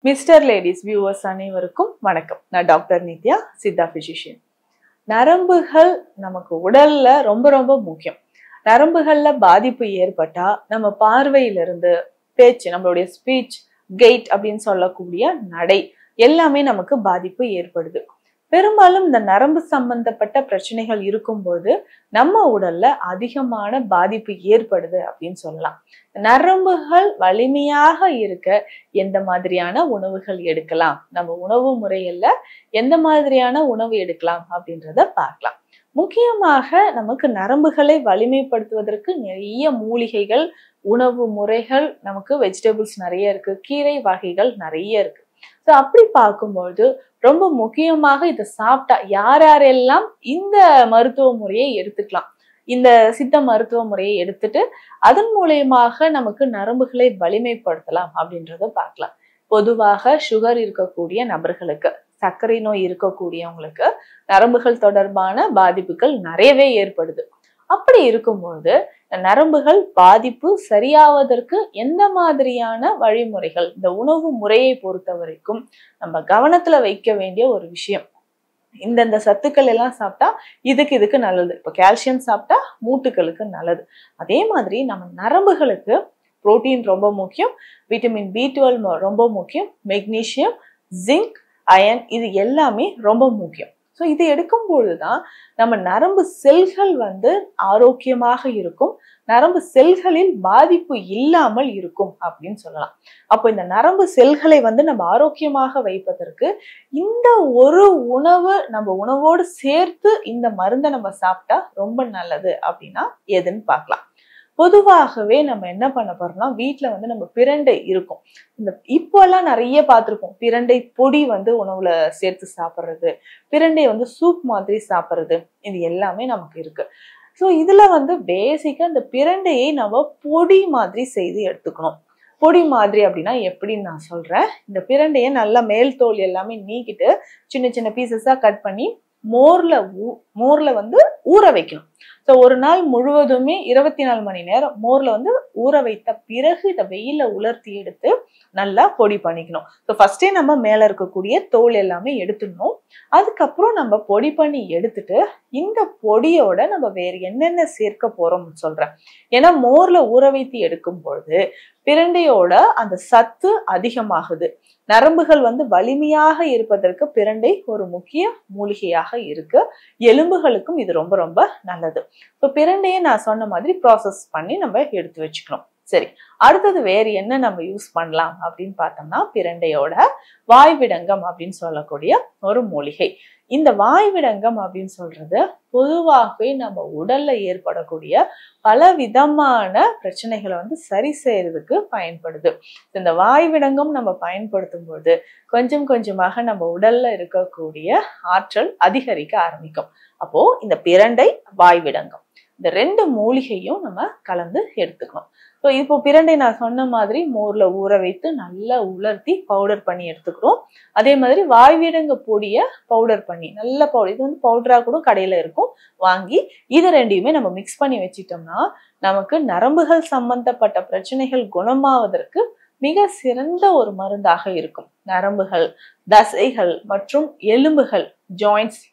Mister ladies viewers அனைவருக்கும் வணக்கம். நான் டாக்டர் நித்யா, சித்தா பிசிஷியன். நரம்புகள் நமக்கு உடல்ல ரொம்ப ரொம்ப முக்கியம். நரம்புகள்ல பாதிப்பு ஏற்பட்டா நம்ம பார்வையிலிருந்து பேச்சு, நம்மளுடைய ஸ்பீச், கெய்ட் அப்படின்னு சொல்லக்கூடிய நடை எல்லாமே நமக்கு பாதிப்பு ஏற்படுது. பெரும்பாலும் இந்த நரம்பு சம்பந்தப்பட்ட பிரச்சனைகள் இருக்கும்போது நம்ம உடல்ல அதிகமான பாதிப்பு ஏற்படுது அப்படின்னு சொல்லலாம். நரம்புகள் வலிமையாக இருக்க எந்த மாதிரியான உணவுகள் எடுக்கலாம், நம்ம உணவு முறைகள்ல எந்த மாதிரியான உணவு எடுக்கலாம் அப்படின்றத பார்க்கலாம். முக்கியமாக நமக்கு நரம்புகளை வலிமைப்படுத்துவதற்கு நிறைய மூலிகைகள், உணவு முறைகள், நமக்கு வெஜிடபிள்ஸ் நிறைய இருக்கு, கீரை வகைகள் நிறைய இருக்கு. ஸோ அப்படி பார்க்கும்போது ரொம்ப முக்கியமாக இதை சாப்பிட்டா யாரெல்லாம் இந்த மருத்துவ முறையை எடுத்துக்கலாம், இந்த சித்த மருத்துவ முறையை எடுத்துட்டு அதன் மூலயமாக நமக்கு நரம்புகளை வலிமைப்படுத்தலாம் அப்படின்றத பார்க்கலாம். பொதுவாக சுகர் இருக்கக்கூடிய நபர்களுக்கு, சர்க்கரை நோய் இருக்கக்கூடியவங்களுக்கு நரம்புகள் தொடர்பான பாதிப்புகள் நிறையவே ஏற்படுது. அப்படி இருக்கும்போது நரம்புகள் பாதிப்பு சரியாவதற்கு எந்த மாதிரியான வழிமுறைகள், இந்த உணவு முறையை பொறுத்த வரைக்கும் நம்ம கவனத்துல வைக்க வேண்டிய ஒரு விஷயம், இந்தந்த சத்துக்கள் எல்லாம் சாப்பிட்டா இதுக்கு நல்லது. இப்போ கால்சியம் சாப்பிட்டா மூட்டுகளுக்கு நல்லது. அதே மாதிரி நம்ம நரம்புகளுக்கு புரோட்டீன் ரொம்ப முக்கியம், விட்டமின் B12 ரொம்ப முக்கியம், மெக்னீசியம், ஜிங்க், அயன் இது எல்லாமே ரொம்ப முக்கியம். ஸோ இது எடுக்கும்பொழுதுதான் நம்ம நரம்பு செல்கள் ஆரோக்கியமாக இருக்கும், நரம்பு செல்களில் பாதிப்பு இல்லாமல் இருக்கும் அப்படின்னு சொல்லலாம். அப்போ இந்த நரம்பு செல்களை நம்ம ஆரோக்கியமாக வைப்பதற்கு இந்த ஒரு உணவு, நம்ம உணவோடு சேர்த்து இந்த மருந்தை நம்ம சாப்பிட்டா ரொம்ப நல்லது அப்படின்னா எதுன்னு பார்க்கலாம். பொதுவாகவே நம்ம என்ன பண்ண போறோம்னா, வீட்டுல நம்ம பிரண்டை இருக்கும். இப்போ எல்லாம் நிறைய பார்த்திருப்போம், பிரண்டை பொடி உணவுல சேர்த்து சாப்பிடுறது, பிரண்டை சூப் மாதிரி சாப்பிடுறது, இது எல்லாமே நமக்கு இருக்கு. ஸோ இதுல பேசிக்கா இந்த பிரண்டையை நம்ம பொடி மாதிரி செய்து எடுத்துக்கணும். பொடி மாதிரி அப்படின்னா எப்படின்னு நான் சொல்றேன். இந்த பிரண்டையை நல்லா மேல் தோல் எல்லாமே நீக்கிட்டு சின்ன சின்ன பீசஸா கட் பண்ணி மோர்ல ஊற வைக்கணும். ஸோ ஒரு நாள் முழுவதுமே 24 மணி நேரம் மோர்ல ஊற வைத்த பிறகு இதை வெயில உலர்த்தி எடுத்து நல்லா பொடி பண்ணிக்கணும். ஸோ ஃபர்ஸ்டே நம்ம மேல இருக்கக்கூடிய தோல் எல்லாமே எடுத்துடணும். அதுக்கப்புறம் நம்ம பொடி பண்ணி எடுத்துட்டு இந்த பொடியோட நம்ம வேறு என்னென்ன சேர்க்க போறோம்னு சொல்றேன். ஏன்னா மோர்ல ஊற வைத்து எடுக்கும் பொழுது பிரண்டையோட அந்த சத்து அதிகமாகுது. நரம்புகள் வலிமையாக இருப்பதற்கு பிரண்டை ஒரு முக்கிய மூலிகையாக இருக்கு. எலும்புகளுக்கும் இது ரொம்ப ரொம்ப நல்லது. இப்போ பிரண்டையை நான் சொன்ன மாதிரி ப்ராசஸ் பண்ணி நம்ம எடுத்து வச்சுக்கணும். சரி, அடுத்தது வேறு என்ன நம்ம யூஸ் பண்ணலாம் அப்படின்னு பார்த்தோம்னா, பிரண்டையோட வாய்விடங்கம் அப்படின்னு சொல்லக்கூடிய ஒரு மூலிகை. இந்த வாய்விடங்கம் அப்படின்னு சொல்றது பொதுவாகவே நம்ம உடல்ல ஏற்படக்கூடிய பல விதமான பிரச்சனைகளை சரி செய்யறதுக்கு பயன்படுது. இந்த வாய்விடங்கம் நம்ம பயன்படுத்தும் போது கொஞ்சம் கொஞ்சமாக நம்ம உடல்ல இருக்கக்கூடிய ஆற்றல் அதிகரிக்க ஆரம்பிக்கும். அப்போ இந்த பிரண்டை, வாய்விடங்கம் இந்த ரெண்டு மூலிகையும் நம்ம கலந்து எடுத்துக்கணும். ஸோ இப்போ பிரண்டை நான் சொன்ன மாதிரி மோர்ல ஊற வைத்து நல்லா உலர்த்தி பவுடர் பண்ணி எடுத்துக்கிறோம். அதே மாதிரி வாய்விடங்க பொடியை பவுடர் பண்ணி நல்ல பவுடர், இது பவுடரா கூட கடையில இருக்கும், வாங்கி இது ரெண்டையுமே நம்ம மிக்ஸ் பண்ணி வச்சிட்டோம்னா நமக்கு நரம்புகள் சம்பந்தப்பட்ட பிரச்சனைகள் குணமாவதற்கு மிக சிறந்த ஒரு மருந்தாக இருக்கும். நரம்புகள், தசைகள் மற்றும் எலும்புகள், ஜாயின்ட்ஸ்,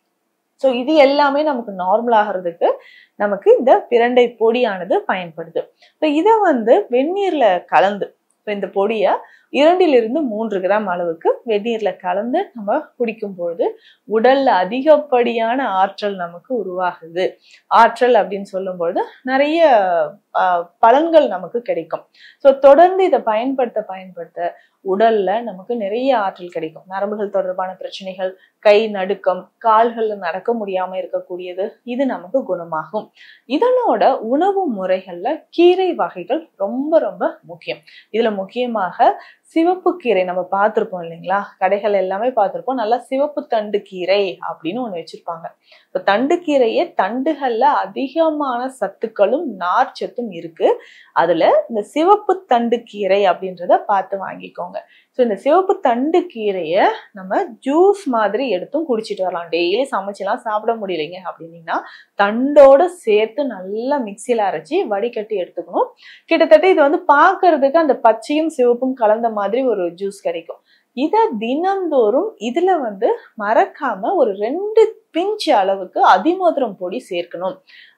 ஸோ இது எல்லாமே நமக்கு நார்மல் ஆகிறதுக்கு நமக்கு இந்த பிரண்டை பொடியானது பயன்படுது. இப்போ இதை வெந்நீர்ல கலந்து, இந்த பொடியை 2 to 3 கிராம் அளவுக்கு வெந்நீர்ல கலந்து நம்ம குடிக்கும் பொழுது உடல்ல அதிகப்படியான ஆற்றல் நமக்கு உருவாகுது. ஆற்றல் அப்படின்னு சொல்லும் பொழுது நிறைய பலன்கள் நமக்கு கிடைக்கும். ஸோ தொடர்ந்து இதை பயன்படுத்த உடல்ல நமக்கு நிறைய ஆற்றல் கிடைக்கும். நரம்புகள் தொடர்பான பிரச்சனைகள், கை நடுக்கம், கால்கள்ல நடக்க முடியாம இருக்கக்கூடியது, இது நமக்கு குணமாகும். இதனோட உணவு முறைகள்ல கீரை வகைகள் ரொம்ப ரொம்ப முக்கியம். இதுல முக்கியமாக சிவப்பு கீரை நம்ம பார்த்திருப்போம் இல்லைங்களா, கடைகள் எல்லாமே பார்த்திருப்போம். நல்லா சிவப்பு தண்டு கீரை அப்படின்னு ஒண்ணு வச்சிருப்பாங்க. இப்ப தண்டு கீரையே தண்டுகள்ல அதிகமான சத்துக்களும் நார்ச்சத்தும் இருக்கு. அதுல இந்த சிவப்பு தண்டு கீரை அப்படின்றத பார்த்து வாங்கிக்கோங்க. ஸோ இந்த சிவப்பு தண்டு கீரையை நம்ம ஜூஸ் மாதிரி எடுத்தும் குடிச்சிட்டு வரலாம். டெய்லி சமைச்செல்லாம் சாப்பிட முடியலைங்க அப்படின்னீங்கன்னா தண்டோட சேர்த்து நல்லா மிக்சியில அரைச்சி வடிகட்டி எடுத்துக்கணும். கிட்டத்தட்ட இது பார்க்கறதுக்கு அந்த பச்சையும் சிவப்பும் கலந்த மாதிரி ஒரு ஜூஸ் கிடைக்கும். இத தினந்தோறும் இதுல மறக்காம ஒரு 2 பிஞ்ச் அளவுக்கு அதிமதுரம் பொடி சேர்க்கணும்.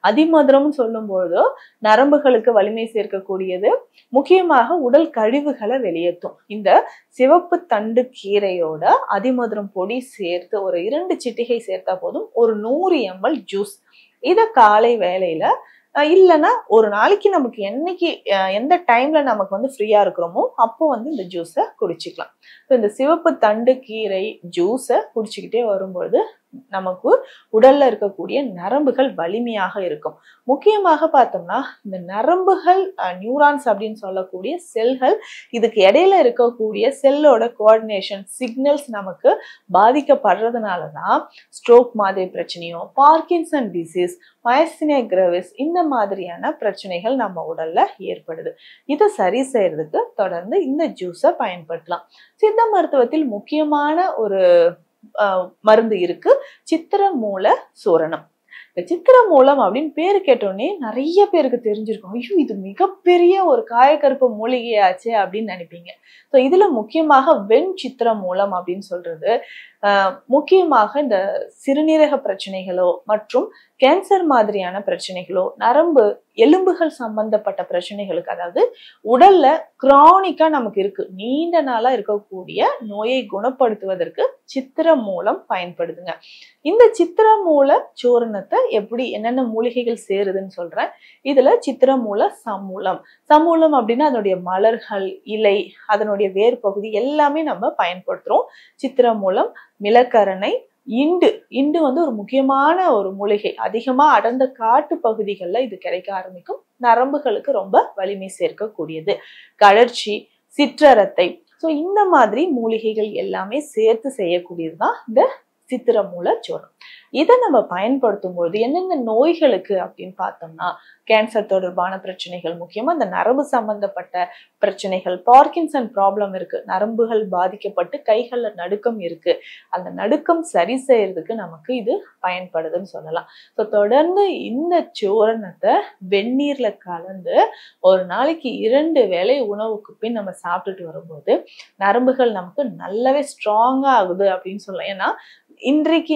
அதிமதுரம் சொல்லும்போது நரம்புகளுக்கு வலிமை சேர்க்கக்கூடியது, முக்கியமாக உடல் கழிவுகளை வெளியேற்றும். இந்த சிவப்பு தண்டு கீரையோட அதிமதுரம் பொடி சேர்த்து ஒரு 2 சிட்டிகை சேர்த்தா போதும். ஒரு 100 ml ஜூஸ். இத காலை வேளையில இல்லைன்னா ஒரு நாளைக்கு நமக்கு என்னைக்கு எந்த டைம்ல நமக்கு ஃப்ரீயா இருக்கிறோமோ அப்போ இந்த ஜூஸை குடிச்சிக்கலாம். இந்த சிவப்பு தண்டு கீரை ஜூஸை குடிச்சுக்கிட்டே வரும்பொழுது நமக்கு உடல்ல இருக்கக்கூடிய நரம்புகள் வலிமையாக இருக்கும். முக்கியமாக பார்த்தோம்னா இந்த நரம்புகள் நியூரான்ஸ் அப்படின்னு சொல்லக்கூடிய செல்கள், இதுக்கு இடையில இருக்கக்கூடிய செல்லோட கோஆர்டினேஷன் சிக்னல்ஸ் நமக்கு பாதிக்கப்படுறதுனாலதான் ஸ்ட்ரோக் மாதிரி பிரச்சனையோ, பார்க்கின்சன் டிசீஸ், மயஸ்தீனியா கிரேவிஸ் இந்த மாதிரியான பிரச்சனைகள் நம்ம உடல்ல ஏற்படுது. இதை சரி செய்யறதுக்கு தொடர்ந்து இந்த ஜூஸை பயன்படுத்தலாம். சித்த மருத்துவத்தில் முக்கியமான ஒரு மருந்து இருக்கு, சித்திரமூல சூரணம். இந்த சித்திரமூலம் அப்படின்னு பேரு கேட்டோடனே நிறைய பேருக்கு தெரிஞ்சிருக்கும், ஐயோ இது மிகப்பெரிய ஒரு காயக்கருப்பு மூலிகையாச்சே அப்படின்னு நினைப்பீங்க. ஸோ இதுல முக்கியமாக வெண்சித்திரமூலம் அப்படின்னு சொல்றது முக்கியமாக இந்த சிறுநீரக பிரச்சனைகளோ மற்றும் கேன்சர் மாதிரியான பிரச்சனைகளோ, நரம்பு எலும்புகள் சம்பந்தப்பட்ட பிரச்சனைகளுக்கு, அதாவது உடல்ல கிரானிக்கா நமக்கு இருக்கு, நீண்ட நாளா இருக்கக்கூடிய நோயை குணப்படுத்துவதற்கு சித்திரமூலம் பயன்படுதுங்க. இந்த சித்திரமூல சூரணத்தை எப்படி என்னென்ன மூலிகைகள் சேருதுன்னு சொல்றேன். இதுல சித்திரமூல சமூலம். சமூலம் அப்படின்னா அதனுடைய மலர்கள், இலை, அதனுடைய வேர் பகுதி எல்லாமே நம்ம பயன்படுத்துறோம். சித்திரமூலம், மிளகரணை, இண்டு. இண்டு ஒரு முக்கியமான ஒரு மூலிகை. அதிகமா அடர்ந்த காட்டு பகுதிகளில் இது கிடைக்க ஆரம்பிக்கும். நரம்புகளுக்கு ரொம்ப வலிமை சேர்க்கக்கூடியது. கழற்சி, சிற்றரத்தை, ஸோ இந்த மாதிரி மூலிகைகள் எல்லாமே சேர்த்து செய்யக்கூடியதுதான் இந்த சித்திரமூல சூரணம். இதை நம்ம பயன்படுத்தும் போது என்னென்ன நோய்களுக்கு அப்படின்னு பார்த்தோம்னா, கேன்சர் தொடர்பான பிரச்சனைகள், முக்கியமா இந்த நரம்பு சம்பந்தப்பட்ட பிரச்சனைகள், பார்க்கின்சன் ப்ராப்ளம் இருக்கு, நரம்புகள் பாதிக்கப்பட்டு கைகள்ல நடுக்கம் இருக்கு, அந்த நடுக்கம் சரி செய்யறதுக்கு நமக்கு இது பயன்படுதுன்னு சொல்லலாம். ஸோ தொடர்ந்து இந்த சூரணத்தை வெந்நீர்ல கலந்து ஒரு நாளைக்கு 2 வேளை உணவுக்கு பின் நம்ம சாப்பிட்டுட்டு வரும்போது நரம்புகள் நமக்கு நல்லாவே ஸ்ட்ராங்கா ஆகுது அப்படின்னு சொல்லலாம். ஏன்னா இன்றைக்கு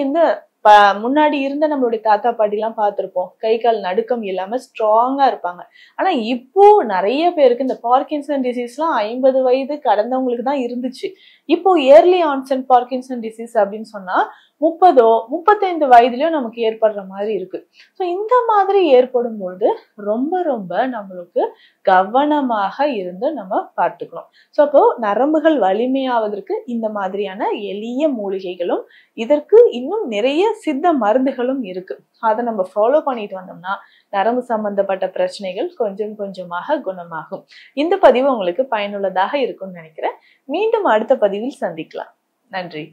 முன்னாடி இருந்த நம்மளுடைய தாத்தா பாட்டி எல்லாம் பார்த்திருப்போம், கை கால் நடுக்கம் இல்லாம ஸ்ட்ராங்கா இருப்பாங்க. ஆனா இப்போ நிறைய பேருக்கு இந்த பார்க்கின்சன் டிசீஸ் எல்லாம் 50 வயது கடந்தவங்களுக்கு தான் இருந்துச்சு. இப்போ இயர்லி ஆன்சென்ட் பார்க்கின்சன் டிசீஸ் அப்படின்னு சொன்னா 30 35 வயதுலயோ நமக்கு ஏற்படுற மாதிரி இருக்கு. ஸோ இந்த மாதிரி ஏற்படும் பொழுது ரொம்ப ரொம்ப நம்மளுக்கு கவனமாக இருந்து நம்ம பார்த்துக்கணும். ஸோ அப்போ நரம்புகள் வலிமையாவதற்கு இந்த மாதிரியான எளிய மூலிகைகளும், இதற்கு இன்னும் நிறைய சித்த மருந்துகளும் இருக்கு. அதை நம்ம ஃபாலோ பண்ணிட்டு வந்தோம்னா நரம்பு சம்பந்தப்பட்ட பிரச்சனைகள் கொஞ்சம் கொஞ்சமாக குணமாகும். இந்த பதிவு உங்களுக்கு பயனுள்ளதாக இருக்கும்னு நினைக்கிறேன். மீண்டும் அடுத்த பதிவில் சந்திக்கலாம். நன்றி.